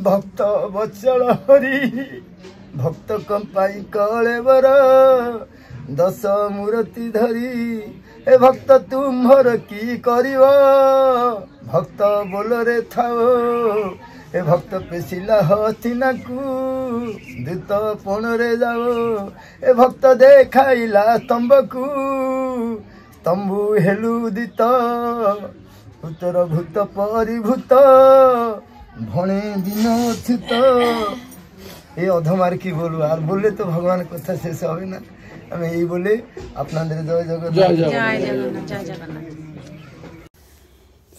ভক্ত বৎসল হরি, ভক্ত কম্পাই কলেবর 10 মূর্তি ধরি, এ ভক্ত তুমর কি করিব, ভক্ত ବୋଲରେ ଥାଅ, ଏ ଭକ୍ତ ପେଶିଲା ହସ୍ତିନାକୁ ଦୂତ ପଣରେ ଯାଅ, ଏ ଭକ୍ତ ଦେଖାଇଲା ସ୍ତମ୍ଭକୁ ସ୍ତମ୍ଭୁ ହେଲୁ ଦିତ, ଉତ୍ତର ଭୂତ ପରିଭୂତ ভণে দিন অচ্যুত। এই অধমার কি বলবো, আর বললে তো ভগবানের কথা শেষ হবে না। আমি এই বলে আপনাদের জয় জগন্নাথ।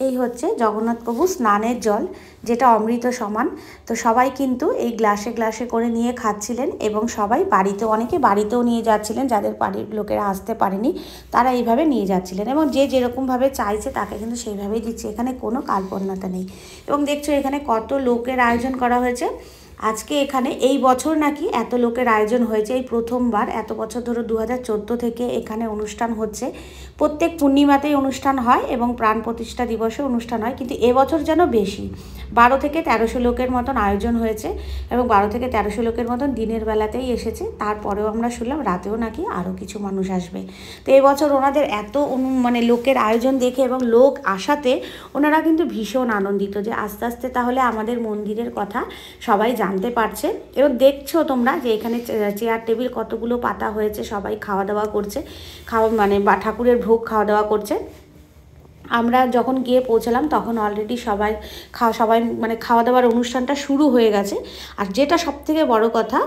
এই হচ্ছে জগন্নাথ প্রভু স্নানের জল, যেটা অমৃত সমান। তো সবাই কিন্তু এই গ্লাসে গ্লাসে করে নিয়ে খাচ্ছিলেন এবং সবাই বাড়িতে, অনেকে বাড়িতেও নিয়ে যাচ্ছিলেন, যাদের বাড়ির লোকেরা আসতে পারেনি তারা এইভাবে নিয়ে যাচ্ছিলেন এবং যে যেরকমভাবে চাইছে তাকে কিন্তু সেইভাবেই দিচ্ছে। এখানে কোনো কার্পণ্যতা নেই। এবং দেখছো এখানে কত লোকের আয়োজন করা হয়েছে আজকে। এখানে এই বছর নাকি এত লোকের আয়োজন হয়েছে, এই প্রথমবার। এত বছর ধরে 2014 থেকে এখানে অনুষ্ঠান হচ্ছে। প্রত্যেক পূর্ণিমাতেই অনুষ্ঠান হয় এবং প্রাণ প্রতিষ্ঠা দিবসে অনুষ্ঠান হয়, কিন্তু এবছর যেন বেশি। 12 থেকে 1300 লোকের মতন আয়োজন হয়েছে এবং 12 থেকে 1300 লোকের মতন দিনের বেলাতেই এসেছে। তারপরেও আমরা শুনলাম রাতেও নাকি আরও কিছু মানুষ আসবে। তো এবছর ওনাদের এত মানে লোকের আয়োজন দেখে এবং লোক আসাতে ওনারা কিন্তু ভীষণ আনন্দিত যে আস্তে আস্তে তাহলে আমাদের মন্দিরের কথা সবাই জানতে পারছে। এবং দেখছো তোমরা যে এখানে চেয়ার টেবিল কতগুলো পাতা হয়েছে, সবাই খাওয়া দাওয়া করছে, মানে ঠাকুরের ভোগ খাওয়া দাওয়া করছে। আমরা যখন গিয়ে পৌঁছালাম তখন অলরেডি সবাই মানে খাওয়া দাওয়ার অনুষ্ঠানটা শুরু হয়ে গেছে। আর যেটা সবথেকে বড় কথা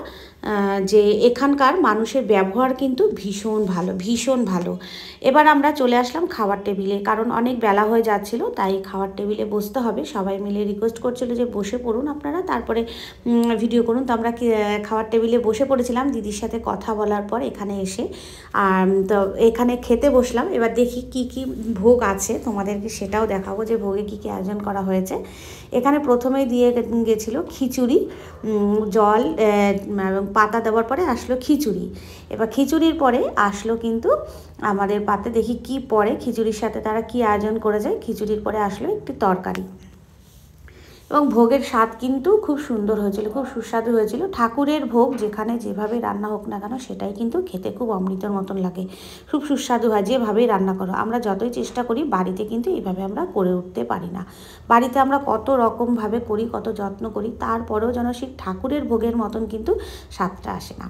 যে এখানকার মানুষের ব্যবহার কিন্তু ভীষণ ভালো, ভীষণ ভালো। এবার আমরা চলে আসলাম খাওয়ার টেবিলে, কারণ অনেক বেলা হয়ে যাচ্ছিল, তাই খাওয়ার টেবিলে বসতে হবে। সবাই মিলে রিকোয়েস্ট করছিল যে বসে পড়ুন আপনারা, তারপরে ভিডিও করুন। তো আমরা খাওয়ার টেবিলে বসে পড়েছিলাম দিদির সাথে কথা বলার পর এখানে এসে। তো এখানে খেতে বসলাম। এবার দেখি কি কি ভোগ আছে, তোমাদেরকে সেটাও দেখাবো যে ভোগে কী কী আয়োজন করা হয়েছে। এখানে প্রথমেই দিয়ে গেছিলো খিচুড়ি, জল এবং পাতা দেওয়ার পরে আসলো খিচুড়ি। এবার খিচুড়ির পরে আসলো কিন্তু আমাদের পাতে, দেখি কি পরে খিচুড়ির সাথে তারা কি আয়োজন করেছে। খিচুড়ির পরে আসলো একটি তরকারি এবং ভোগের স্বাদ কিন্তু খুব সুন্দর হয়েছিল, খুব সুস্বাদু হয়েছিল। ঠাকুরের ভোগ যেখানে যেভাবে রান্না হোক না কেন সেটাই কিন্তু খেতে খুব অমৃতর মতন লাগে, খুব সুস্বাদু হয় যেভাবেই রান্না করো। আমরা যতই চেষ্টা করি বাড়িতে কিন্তু এইভাবে আমরা করে উঠতে পারি না। বাড়িতে আমরা কত রকমভাবে করি, কত যত্ন করি, তারপরেও যেন সেই ঠাকুরের ভোগের মতন কিন্তু স্বাদটা আসে না।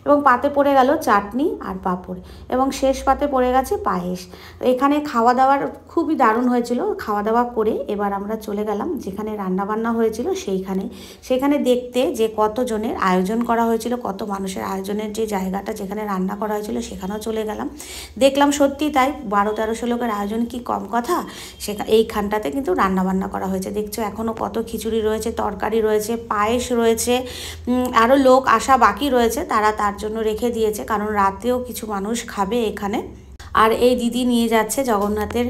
এবং পাতে পড়ে গেল চাটনি আর পাঁপড় এবং শেষ পাতে পড়ে গেছে পায়েস। এখানে খাওয়া দাওয়ার খুবই দারুণ হয়েছিল। খাওয়া দাওয়া করে এবার আমরা চলে গেলাম যেখানে রান্নাবান্না হয়েছিল সেখানে দেখতে যে কতজনের আয়োজন করা হয়েছিল, কত মানুষের আয়োজনের যে জায়গাটা যেখানে রান্না করা হয়েছিল সেখানেও চলে গেলাম। দেখলাম সত্যি তাই 1200-1300 লোকের আয়োজন কি কম কথা। এইখানটাতে কিন্তু রান্নাবান্না করা হয়েছে। দেখছো এখনও কত খিচুড়ি রয়েছে, তরকারি রয়েছে, পায়েস রয়েছে, আরও লোক আসা বাকি রয়েছে, তারা তার জন্য রেখে দিয়েছে, কারণ রাতেও কিছু মানুষ খাবে এখানে। আর এই দিদি নিয়ে যাচ্ছে জগন্নাথের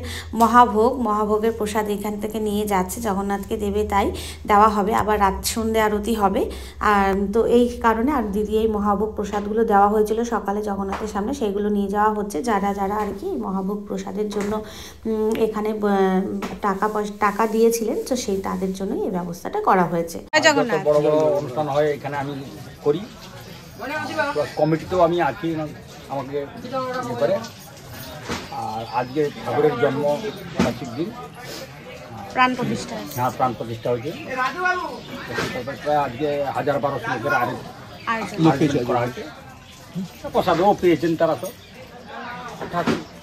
মহাভোগের প্রসাদ এখান থেকে নিয়ে যাচ্ছে, জগন্নাথকে দেবে তাই দেওয়া হবে। আবার রাত সন্ধ্যে আরতি হবে, আর তো এই কারণে আর দিদি এই মহাভোগ প্রসাদগুলো দেওয়া হয়েছিল সকালে জগন্নাথের সামনে, সেইগুলো নিয়ে যাওয়া হচ্ছে। যারা যারা আর কি মহাভোগ প্রসাদের জন্য এখানে টাকা দিয়েছিলেন, তো সেই তাদের জন্য এই ব্যবস্থাটা করা হয়েছে। জগন্নাথ বড় বড় অনুষ্ঠান হয় এখানে আমি করি, কমিটিতেও আমি আছি, আমাকে করে। আর আজকে ঠাকুরের জন্ম বার্ষিক দিন, প্রাণ প্রতিষ্ঠা, হ্যাঁ প্রাণ প্রতিষ্ঠা হয়েছে। প্রায় আজকে 1000-1200 লোকের আয়োজন করা হয়েছে। প্রসাদও পেয়েছেন তারা, তো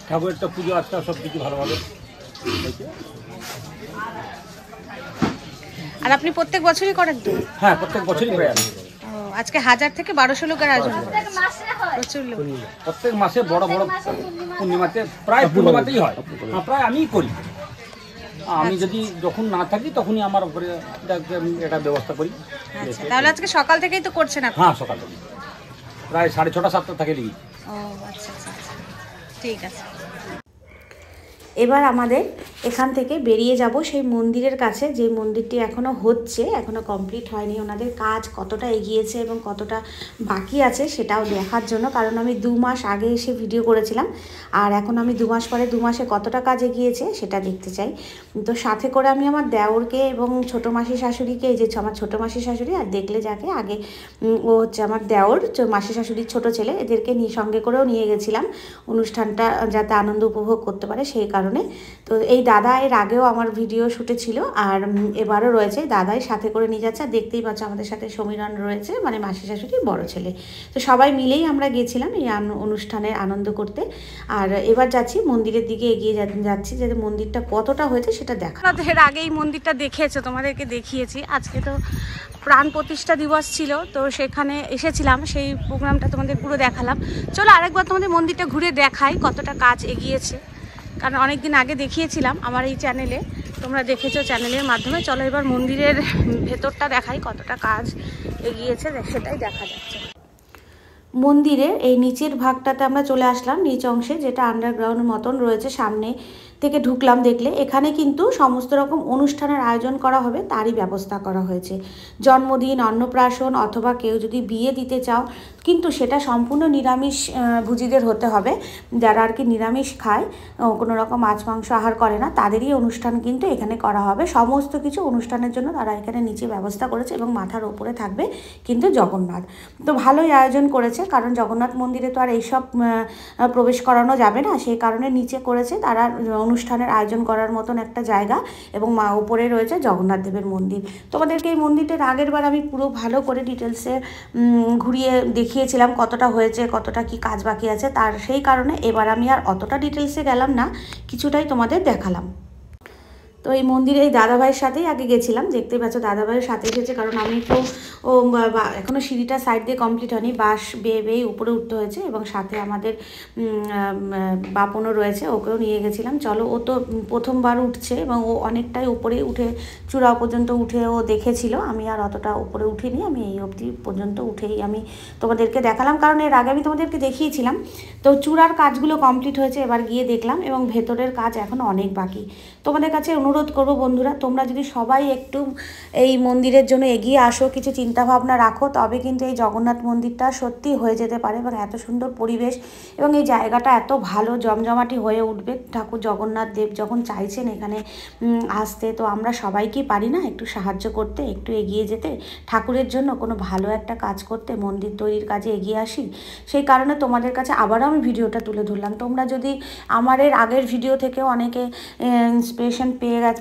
ঠাকুরের তো পুজো আজকাল সব কিছু ভালোভাবে হয়েছে। আর আপনি প্রত্যেক বছরই করেন তো? হ্যাঁ প্রত্যেক বছরই করে। আজকে 1000 থেকে 1200 লোকের আয়োজন, প্রচুর লোক। প্রত্যেক মাসে বড় বড় পূর্ণিমাতে, প্রায় পূর্ণিমাতেই হয়। প্রায় আমিই করি। আমি যদি যখন না থাকি তখনই আমার উপরে এটা ব্যবস্থা করি। তাহলে আজকে সকাল থেকেই তো করছেন আপনি? হ্যাঁ সকাল থেকে প্রায় 6:30-7টা থেকে লিখি। ও আচ্ছা আচ্ছা, ঠিক আছে। এবার আমাদের এখান থেকে বেরিয়ে যাব সেই মন্দিরের কাছে, যে মন্দিরটি এখনও হচ্ছে, এখনও কমপ্লিট হয়নি। ওনাদের কাজ কতটা এগিয়েছে এবং কতটা বাকি আছে সেটাও দেখার জন্য, কারণ আমি 2 মাস আগে এসে ভিডিও করেছিলাম, আর এখন আমি 2 মাস পরে 2 মাসে কতটা কাজ এগিয়েছে সেটা দেখতে চাই। তো সাথে করে আমি আমার দেওরকে এবং ছোটো মাসি শাশুড়িকে, এই যে আমার ছোটো মাসি শাশুড়ি আর দেখলে যাকে আগে, ও হচ্ছে আমার দেওর মাসি শাশুড়ির ছোটো ছেলে, এদেরকে সঙ্গে করেও নিয়ে গেছিলাম অনুষ্ঠানটা যাতে আনন্দ উপভোগ করতে পারে সেই কারণে। তো এই দাদা এর আগেও আমার ভিডিও শুটে ছিল, আর এবারও রয়েছে, দাদাই সাথে করে নিয়ে যাচ্ছে। আর দেখতেই পাচ্ছ আমাদের সাথে সমীরণ রয়েছে, মানে মাসি শাশুড়ির বড় ছেলে। তো সবাই মিলেই আমরা গেছিলাম এই অনুষ্ঠানের আনন্দ করতে। আর এবার যাচ্ছি মন্দিরের দিকে, এগিয়ে যাচ্ছি, যাতে মন্দিরটা কতটা হয়েছে সেটা দেখা। এর আগে এই মন্দিরটা দেখেছো, তোমাদেরকে দেখিয়েছি। আজকে তো প্রাণ প্রতিষ্ঠা দিবস ছিল, তো সেখানে এসেছিলাম, সেই প্রোগ্রামটা তোমাদের পুরো দেখালাম। চলো আরেকবার তোমাদের মন্দিরটা ঘুরে দেখাই কতটা কাজ এগিয়েছে, কারণ অনেক দিন আগে দেখিয়েছিলাম আমার এই চ্যানেলে, তোমরা দেখেছো চ্যানেলের মাধ্যমে। চলো এবার মন্দিরের ভেতরটা দেখাই, কতটা কাজ এগিয়েছে সেটাই দেখা যাচ্ছে। মন্দিরের এই নিচের ভাগটাতে আমরা চলে আসলাম, নিচ অংশে যেটা আন্ডারগ্রাউন্ড মতন রয়েছে। সামনে থেকে ঢুকলাম, দেখলে এখানে কিন্তু সমস্ত রকম অনুষ্ঠানের আয়োজন করা হবে, তারই ব্যবস্থা করা হয়েছে। জন্মদিন, অন্নপ্রাশন অথবা কেউ যদি বিয়ে দিতে চাও, কিন্তু সেটা সম্পূর্ণ নিরামিষ ভুজিদের হতে হবে। যারা আর কি নিরামিষ খায়, কোনো রকম মাছ মাংস আহার করে না, তাদেরই অনুষ্ঠান কিন্তু এখানে করা হবে। সমস্ত কিছু অনুষ্ঠানের জন্য তারা এখানে নিচে ব্যবস্থা করেছে এবং মাথার ওপরে থাকবে কিন্তু জগন্নাথ। তো ভালোই আয়োজন করেছে, কারণ জগন্নাথ মন্দিরে তো আর এইসব প্রবেশ করানো যাবে না, সেই কারণে নিচে করেছে তারা অনুষ্ঠানের আয়োজন করার মতন একটা জায়গা। এবং উপরে রয়েছে জগন্নাথ দেবের মন্দির। তোমাদেরকে এই মন্দিরটার আগের বার আমি পুরো ভালো করে ডিটেলসে ঘুরিয়ে দেখিয়েছিলাম কতটা হয়েছে, কতটা কি কাজ বাকি আছে, তার সেই কারণে এবার আমি আর অতটা ডিটেলসে গেলাম না, কিছুটাই তোমাদের দেখালাম। তো এই মন্দিরে এই দাদাভাইয়ের সাথেই আগে গেছিলাম, দেখতে পাচ্ছ দাদাভাইয়ের সাথে এসেছে, কারণ আমি তো এখনও সিঁড়িটা সাইড দিয়ে কমপ্লিট হয়নি, বাঁশ বেয়ে বেয়ে উপরে উঠতে হয়েছে। এবং সাথে আমাদের বাপনও রয়েছে, ওকেও নিয়ে গেছিলাম। চলো, ও তো প্রথমবার উঠছে এবং ও অনেকটাই উপরে উঠে চূড়া পর্যন্ত উঠে ও দেখেছিল। আমি আর অতটা উপরে উঠিনি, আমি এই অবধি পর্যন্ত উঠেই আমি তোমাদেরকে দেখালাম, কারণ এর আগে আমি তোমাদেরকে দেখিয়েছিলাম। তো চূড়ার কাজগুলো কমপ্লিট হয়েছে, এবার গিয়ে দেখলাম, এবং ভেতরের কাজ এখনও অনেক বাকি। তোমাদের কাছে অনুরোধ করব বন্ধুরা, তোমরা যদি সবাই একটু এই মন্দিরের জন্য এগিয়ে আসো, কিছু চিন্তাভাবনা রাখো, তবে কিন্তু এই জগন্নাথ মন্দিরটা সত্যি হয়ে যেতে পারে। এবং এত সুন্দর পরিবেশ এবং এই জায়গাটা এত ভালো জমজমাটি হয়ে উঠবে। ঠাকুর জগন্নাথ দেব যখন চাইছেন এখানে আসতে, তো আমরা সবাইকেই পারি না একটু সাহায্য করতে, একটু এগিয়ে যেতে, ঠাকুরের জন্য কোনো ভালো একটা কাজ করতে, মন্দির তৈরির কাজে এগিয়ে আসি। সেই কারণে তোমাদের কাছে আবারও আমি ভিডিওটা তুলে ধরলাম। তোমরা যদি আমার এর আগের ভিডিও থেকে অনেকে ইন্সপিরেশন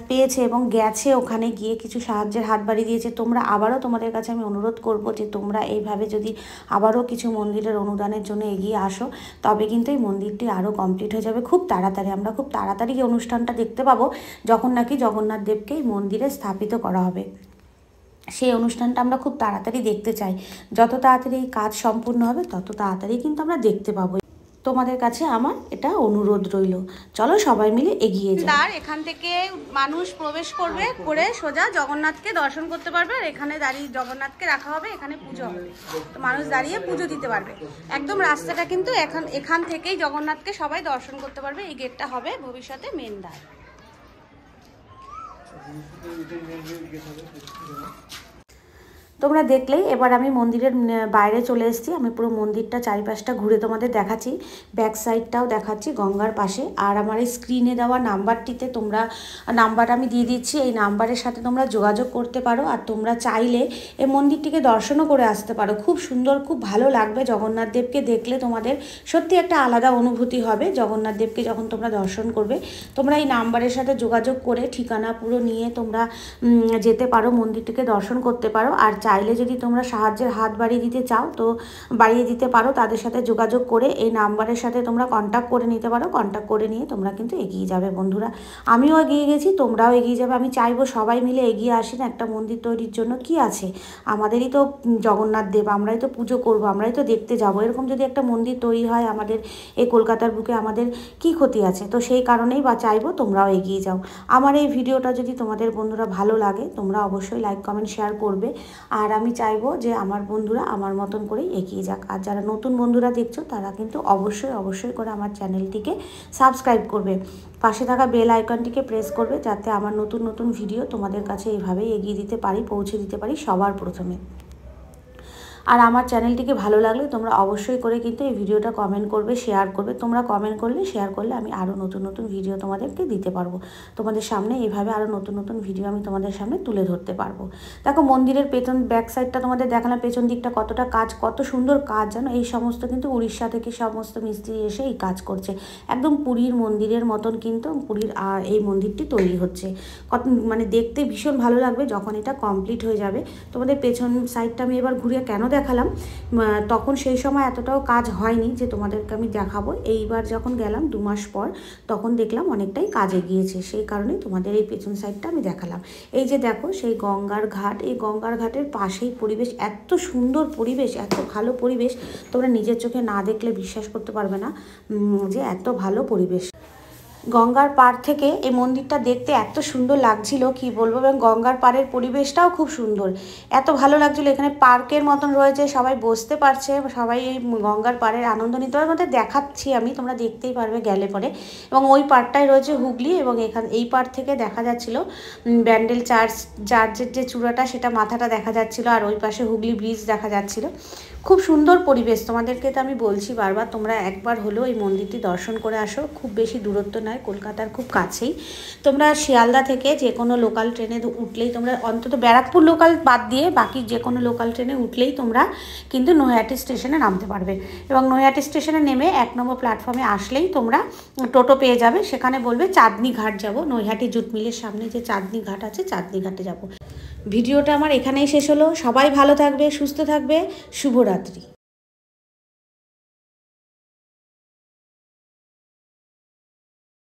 পেয়েছে এবং গেছে, ওখানে গিয়ে কিছু সাহায্যের হাত বাড়িয়ে দিয়েছে, তোমরা আবারও তোমাদের কাছে আমি অনুরোধ করব যে তোমরা এইভাবে যদি আবারও কিছু মন্দিরের অনুদানের জন্য এগিয়ে আসো, তবে কিন্তু এই মন্দিরটি আরও কমপ্লিট হয়ে যাবে খুব তাড়াতাড়ি। আমরা খুব তাড়াতাড়ি এই অনুষ্ঠানটা দেখতে পাবো, যখন নাকি জগন্নাথ দেবকে এই মন্দিরে স্থাপিত করা হবে। সেই অনুষ্ঠানটা আমরা খুব তাড়াতাড়ি দেখতে চাই। যত তাড়াতাড়ি এই কাজ সম্পূর্ণ হবে, তত তাড়াতাড়ি কিন্তু আমরা দেখতে পাবো। তোমাদের কাছে আমার এটা অনুরোধ রইল, চলো সবাই মিলে এগিয়ে যাই। আর এখান থেকে মানুষ প্রবেশ করবে, করে সোজা জগন্নাথকে দর্শন করতে পারবে। আর এখানে দাঁড়িয়ে জগন্নাথকে রাখা হবে, এখানে পুজো হবে, তো মানুষ দাঁড়িয়ে পুজো দিতে পারবে। একদম রাস্তাটা কিন্তু এখান থেকেই জগন্নাথকে সবাই দর্শন করতে পারবে। এই গেটটা হবে ভবিষ্যতে মেন দ্বার। তোমরা দেখলেই, এবার আমি মন্দিরের বাইরে চলে এসেছি। আমি পুরো মন্দিরটা চারিপাশটা ঘুরে তোমাদের দেখাচ্ছি, ব্যাক সাইডটাও দেখাচ্ছি গঙ্গার পাশে। আর আমার এই স্ক্রিনে দেওয়া নাম্বারটিতে তোমরা, নাম্বার আমি দিয়ে দিচ্ছি, এই নাম্বারের সাথে তোমরা যোগাযোগ করতে পারো। আর তোমরা চাইলে এই মন্দিরটিকে দর্শনও করে আসতে পারো। খুব সুন্দর, খুব ভালো লাগবে জগন্নাথ দেবকে দেখলে, তোমাদের সত্যি একটা আলাদা অনুভূতি হবে জগন্নাথ দেবকে যখন তোমরা দর্শন করবে। তোমরা এই নাম্বারের সাথে যোগাযোগ করে ঠিকানা পুরো নিয়ে তোমরা যেতে পারো, মন্দিরটিকে দর্শন করতে পারো। আর চাইলে যদি তোমরা সাহায্যের হাত বাড়িয়ে দিতে চাও, তো বাড়িয়ে দিতে পারো। তাদের সাথে যোগাযোগ করে এই নাম্বারের সাথে তোমরা কন্ট্যাক্ট করে নিতে পারো। কন্ট্যাক্ট করে নিয়ে তোমরা কিন্তু এগিয়ে যাবে বন্ধুরা। আমিও এগিয়ে গেছি, তোমরাও এগিয়ে যাবে। আমি চাইবো সবাই মিলে এগিয়ে আসেন একটা মন্দির তৈরির জন্য। কি আছে, আমাদেরই তো জগন্নাথ দেব, আমরাই তো পুজো করব, আমরাই তো দেখতে যাব। এরকম যদি একটা মন্দির তৈরি হয় আমাদের এই কলকাতার বুকে, আমাদের কি ক্ষতি আছে? তো সেই কারণেই বা চাইবো তোমরাও এগিয়ে যাও। আমার এই ভিডিওটা যদি তোমাদের বন্ধুরা ভালো লাগে, তোমরা অবশ্যই লাইক কমেন্ট শেয়ার করবে। আর আমি চাইবো যে আমার বন্ধুরা আমার মতন করেই এগিয়ে যাক। আর যারা নতুন বন্ধুরা দেখছো, তারা কিন্তু অবশ্যই করে আমার চ্যানেলটিকে সাবস্ক্রাইব করবে, পাশে থাকা বেল আইকনটিকে প্রেস করবে, যাতে আমার নতুন ভিডিও তোমাদের কাছে এইভাবেই এগিয়ে দিতে পারি, পৌঁছে দিতে পারি সবার প্রথমে। আর আমার চ্যানেলটিকে ভালো লাগলে তোমরা অবশ্যই করে কিন্তু এই ভিডিওটা কমেন্ট করবে, শেয়ার করবে। তোমরা কমেন্ট করলে, শেয়ার করলে আমি আরও নতুন ভিডিও তোমাদেরকে দিতে পারবো। তোমাদের সামনে এইভাবে আরও নতুন ভিডিও আমি তোমাদের সামনে তুলে ধরতে পারবো। দেখো মন্দিরের পেছন ব্যাক সাইডটা তোমাদের দেখালাম, পেছন দিকটা কতটা কাজ, কত সুন্দর কাজ জানো। এই সমস্ত কিন্তু উড়িষ্যা থেকে সমস্ত মিস্ত্রি এসে এই কাজ করছে। একদম পুরীর মন্দিরের মতন কিন্তু পুরীর এই মন্দিরটি তৈরি হচ্ছে। মানে দেখতে ভীষণ ভালো লাগবে যখন এটা কমপ্লিট হয়ে যাবে। তোমাদের পেছন সাইডটা আমি এবার ঘুরিয়ে কেন দেখালাম, তখন সেই সময় এতটাও কাজ হয়নি যে তোমাদেরকে আমি দেখাবো। এইবার যখন গেলাম 2 মাস পর, তখন দেখলাম অনেকটাই কাজ এগিয়েছে, সেই কারণেই তোমাদের এই পেছন সাইডটা আমি দেখালাম। এই যে দেখো সেই গঙ্গার ঘাট, এই গঙ্গার ঘাটের পাশেই পরিবেশ, এত সুন্দর পরিবেশ, এত ভালো পরিবেশ, তোমরা নিজের চোখে না দেখলে বিশ্বাস করতে পারবে না যে এত ভালো পরিবেশ। গঙ্গার পাড় থেকে এই মন্দিরটা দেখতে এত সুন্দর লাগছিল কি বলবো, এবং গঙ্গার পাড়ের পরিবেশটাও খুব সুন্দর, এত ভালো লাগছিল। এখানে পার্কের মতন রয়েছে, সবাই বসতে পারছে, সবাই এই গঙ্গার পাড়ের আনন্দ নিতে পারবে। মধ্যে দেখাচ্ছি আমি, তোমরা দেখতেই পারবে গেলে পরে। এবং ওই পাড়টায় রয়েছে হুগলি, এবং এই পাড় থেকে দেখা যাচ্ছিল ব্যান্ডেল চার্চের যে চূড়াটা সেটা মাথাটা দেখা যাচ্ছিল, আর ওই পাশে হুগলি ব্রিজ দেখা যাচ্ছিল। খুব সুন্দর পরিবেশ, তোমাদেরকে তো আমি বলছি বারবার, তোমরা একবার হলেও এই মন্দিরটি দর্শন করে আসো। খুব বেশি দূরত্ব নয়, কলকাতার খুব কাছেই। তোমরা শিয়ালদা থেকে যে কোনো লোকাল ট্রেনে উঠলেই, তোমরা অন্তত ব্যারাকপুর লোকাল বাদ দিয়ে বাকি যে কোনো লোকাল ট্রেনে উঠলেই তোমরা কিন্তু নৈহাটি স্টেশনে নামতে পারবে। এবং নৈহাটি স্টেশনে নেমে 1 নম্বর প্ল্যাটফর্মে আসলেই তোমরা টোটো পেয়ে যাবে, সেখানে বলবে চাঁদনি ঘাট যাব, নৈহাটি জুট মিলের সামনে যে চাঁদনি ঘাট আছে চাঁদনি ঘাটে যাব। ভিডিওটা আমার এখানেই শেষ হলো। সবাই ভালো থাকবে, সুস্থ থাকবে, শুভরাত্রি।